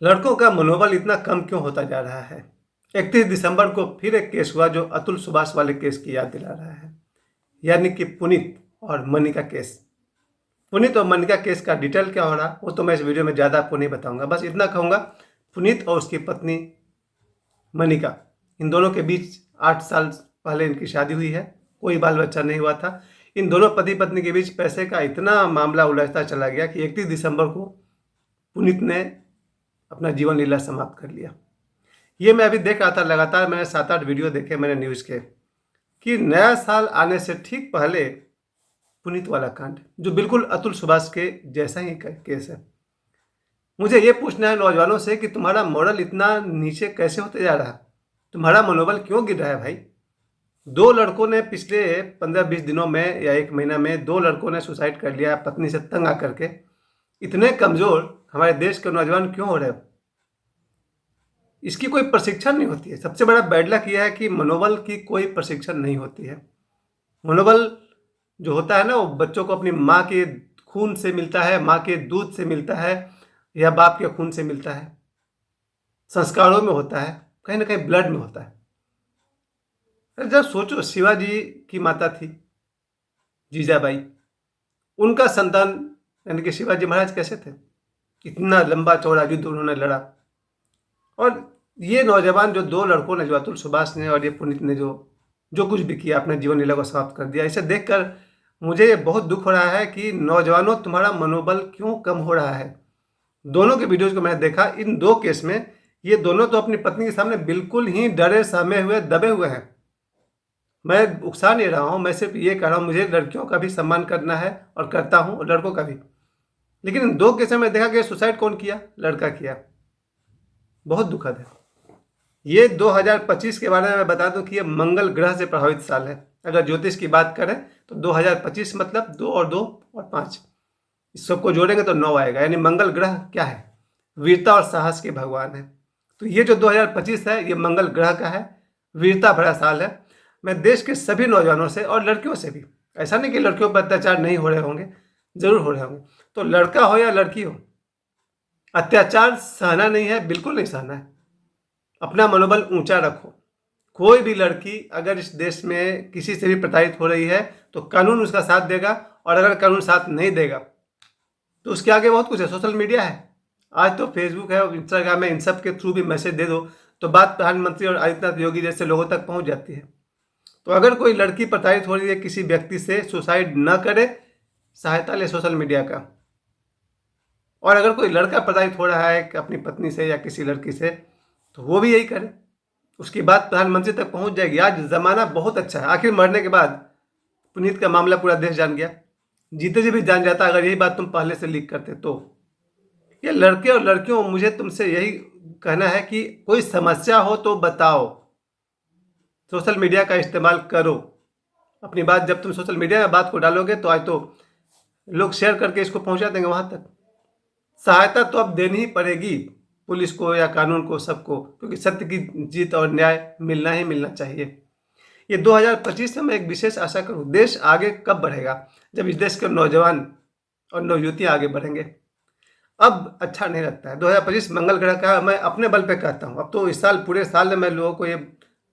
लड़कों का मनोबल इतना कम क्यों होता जा रहा है। 31 दिसंबर को फिर एक केस हुआ जो अतुल सुभाष वाले केस की याद दिला रहा है, यानी कि पुनीत और मनिका केस। पुनीत और मनिका केस का डिटेल क्या हो रहा वो तो मैं इस वीडियो में ज़्यादा आपको नहीं बताऊंगा। बस इतना कहूँगा, पुनीत और उसकी पत्नी मनिका, इन दोनों के बीच 8 साल पहले इनकी शादी हुई है। कोई बाल बच्चा नहीं हुआ था। इन दोनों पति पत्नी के बीच पैसे का इतना मामला उलझता चला गया कि 31 दिसंबर को पुनीत ने अपना जीवन लीला समाप्त कर लिया। ये मैं अभी देख रहा था, लगातार मैंने 7-8 वीडियो देखे मैंने न्यूज़ के, कि नया साल आने से ठीक पहले पुनीत वाला कांड, जो बिल्कुल अतुल सुभाष के जैसा ही केस है। मुझे ये पूछना है नौजवानों से कि तुम्हारा मॉरल इतना नीचे कैसे होते जा रहा, तुम्हारा मनोबल क्यों गिर रहा है भाई। 2 लड़कों ने पिछले 15-20 दिनों में या 1 महीना में 2 लड़कों ने सुसाइड कर लिया पत्नी से तंग आकर के। इतने कमज़ोर हमारे देश के नौजवान क्यों हो रहे हो। इसकी कोई प्रशिक्षण नहीं होती है। सबसे बड़ा बैड लक यह है कि मनोबल की कोई प्रशिक्षण नहीं होती है। मनोबल जो होता है ना, वो बच्चों को अपनी माँ के खून से मिलता है, माँ के दूध से मिलता है, या बाप के खून से मिलता है, संस्कारों में होता है, कहीं ना कहीं ब्लड में होता है। जब सोचो, शिवाजी की माता थी जीजाबाई, उनका संतान यानी कि शिवाजी महाराज कैसे थे। इतना लंबा चौड़ा युद्ध उन्होंने लड़ा। और ये नौजवान जो 2 लड़कों ने, जो अतुल सुभाष ने और ये पुनीत ने, जो कुछ भी किया, अपने जीवन लीला को समाप्त कर दिया, इसे देखकर मुझे ये बहुत दुख हो रहा है कि नौजवानों, तुम्हारा मनोबल क्यों कम हो रहा है। दोनों के वीडियोज को मैंने देखा, इन 2 केस में ये दोनों तो अपनी पत्नी के सामने बिल्कुल ही डरे सहमे हुए, दबे हुए हैं। मैं उकसा नहीं रहा हूँ, मैं सिर्फ ये कह रहा हूँ, मुझे लड़कियों का भी सम्मान करना है और करता हूँ, और लड़कों का भी। लेकिन इन 2 केस में देखा कि सुसाइड कौन किया, लड़का किया। बहुत दुखद है। ये 2025 के बारे में मैं बता दूं कि ये मंगल ग्रह से प्रभावित साल है। अगर ज्योतिष की बात करें तो 2025 मतलब 2 और 2 और 5, इस सबको जोड़ेंगे तो 9 आएगा। यानी मंगल ग्रह क्या है, वीरता और साहस के भगवान है। तो ये जो 2025 है, ये मंगल ग्रह का है, वीरता भरा साल है। मैं देश के सभी नौजवानों से और लड़कियों से भी, ऐसा नहीं कि लड़कियों पर अत्याचार नहीं हो रहे होंगे, जरूर हो रहे होंगे। तो लड़का हो या लड़की हो, अत्याचार सहना नहीं है, बिल्कुल नहीं सहना है। अपना मनोबल ऊंचा रखो। कोई भी लड़की अगर इस देश में किसी से भी प्रताड़ित हो रही है तो कानून उसका साथ देगा, और अगर कानून साथ नहीं देगा तो उसके आगे बहुत कुछ है। सोशल मीडिया है, आज तो फेसबुक है, इंस्टाग्राम है, इन सब के थ्रू भी मैसेज दे दो तो बात प्रधानमंत्री और आदित्यनाथ योगी जैसे लोगों तक पहुंच जाती है। तो अगर कोई लड़की प्रताड़ित हो रही है किसी व्यक्ति से, सुसाइड न करे, सहायता ले सोशल मीडिया का। और अगर कोई लड़का प्रताड़ित हो रहा है अपनी पत्नी से या किसी लड़की से, तो वो भी यही करे, उसकी बात प्रधानमंत्री तक पहुंच जाएगी। आज ज़माना बहुत अच्छा है। आखिर मरने के बाद पुनीत का मामला पूरा देश जान गया, जीते जी भी जान जाता अगर यही बात तुम पहले से लीक करते तो। ये लड़के और लड़कियों, मुझे तुमसे यही कहना है कि कोई समस्या हो तो बताओ, सोशल मीडिया का इस्तेमाल करो। अपनी बात जब तुम सोशल मीडिया में बात को डालोगे तो आज तो लोग शेयर करके इसको पहुंचा देंगे वहां तक। सहायता तो अब देनी ही पड़ेगी, पुलिस को या कानून को, सबको, क्योंकि सत्य की जीत और न्याय मिलना ही मिलना चाहिए। ये 2025 में मैं एक विशेष आशा करूँ। देश आगे कब बढ़ेगा, जब इस देश के नौजवान और नवयुवतियाँ आगे बढ़ेंगे। अब अच्छा नहीं लगता है। 2025 मंगल ग्रह का, मैं अपने बल पे कहता हूँ। अब तो इस साल, पूरे साल में मैं लोगों को ये,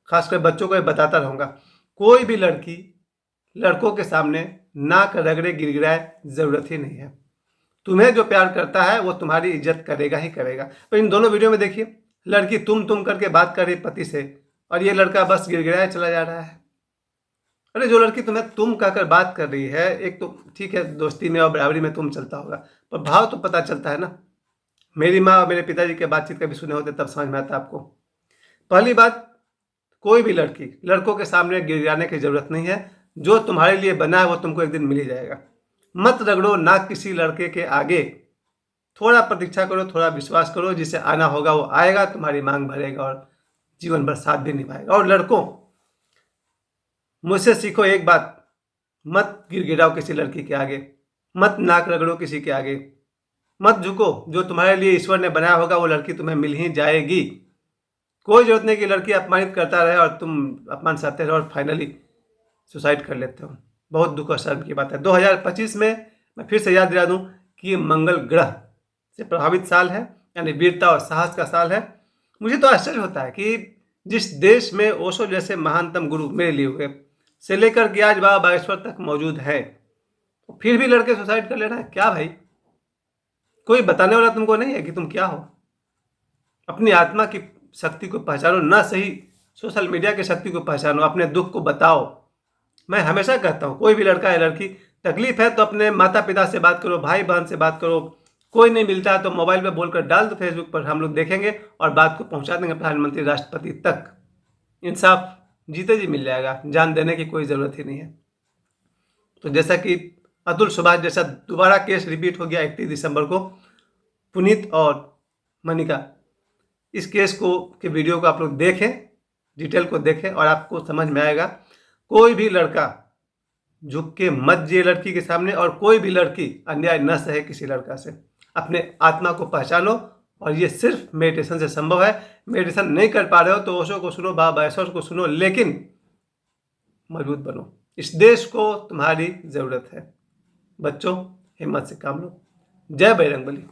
खासकर बच्चों को ये बताता रहूँगा, कोई भी लड़की लड़कों के सामने नाक रगड़े गिड़गिड़ाए, ज़रूरत ही नहीं है। तुम्हें जो प्यार करता है वो तुम्हारी इज्जत करेगा ही करेगा। तो इन दोनों वीडियो में देखिए, लड़की तुम करके बात कर रही पति से, और ये लड़का बस गिड़गिड़ाए चला जा रहा है। अरे जो लड़की तुम्हें तुम कहकर बात कर रही है, एक तो ठीक है दोस्ती में और बराबरी में तुम चलता होगा, पर भाव तो पता चलता है ना। मेरी माँ और मेरे पिताजी के बातचीत कभी सुने होते तब समझ में आता आपको। पहली बात, कोई भी लड़की लड़कों के सामने गिड़गिड़ाने की जरूरत नहीं है। जो तुम्हारे लिए बना है वो तुमको एक दिन मिल ही जाएगा। मत रगड़ो नाक किसी लड़के के आगे। थोड़ा प्रतीक्षा करो, थोड़ा विश्वास करो, जिसे आना होगा वो आएगा, तुम्हारी मांग भरेगा और जीवन भर साथ भी निभाएगा। और लड़कों, मुझसे सीखो एक बात, मत गिड़गिड़ाओ किसी लड़की के आगे, मत नाक रगड़ो किसी के आगे, मत झुको। जो तुम्हारे लिए ईश्वर ने बनाया होगा वो लड़की तुम्हें मिल ही जाएगी। कोई जरूरत नहीं कि लड़की अपमानित करता रहे और तुम अपमान सहते रहो और फाइनली सुसाइड कर लेते हो। बहुत दुख और शर्म की बात है। 2025 में मैं फिर से याद दिला दूं कि ये मंगल ग्रह से प्रभावित साल है, यानी वीरता और साहस का साल है। मुझे तो आश्चर्य होता है कि जिस देश में ओशो जैसे महानतम गुरु मेरे लिए हुए से लेकर के आज बाबा बागेश्वर तक मौजूद है, फिर भी लड़के सुसाइड कर ले रहे हैं। क्या भाई, कोई बताने वाला तुमको नहीं है कि तुम क्या हो? अपनी आत्मा की शक्ति को पहचानो, ना सही सोशल मीडिया की शक्ति को पहचानो, अपने दुख को बताओ। मैं हमेशा कहता हूँ, कोई भी लड़का या लड़की तकलीफ है तो अपने माता पिता से बात करो, भाई बहन से बात करो। कोई नहीं मिलता है तो मोबाइल पे बोलकर डाल दो फेसबुक पर, हम लोग देखेंगे और बात को पहुंचा देंगे प्रधानमंत्री राष्ट्रपति तक। इंसाफ जीते जी मिल जाएगा, जान देने की कोई ज़रूरत ही नहीं है। तो जैसा कि अतुल सुभाष जैसा दोबारा केस रिपीट हो गया 31 दिसंबर को, पुनीत और मनिका, इस केस को के वीडियो को आप लोग देखें, डिटेल को देखें और आपको समझ में आएगा। कोई भी लड़का झुक के मत जिए लड़की के सामने, और कोई भी लड़की अन्याय न सहे किसी लड़का से। अपने आत्मा को पहचानो, और ये सिर्फ मेडिटेशन से संभव है। मेडिटेशन नहीं कर पा रहे हो तो ओशो को सुनो, बाबा बागेश्वर को सुनो, लेकिन मजबूत बनो। इस देश को तुम्हारी ज़रूरत है। बच्चों, हिम्मत से काम लो। जय बजरंगबली।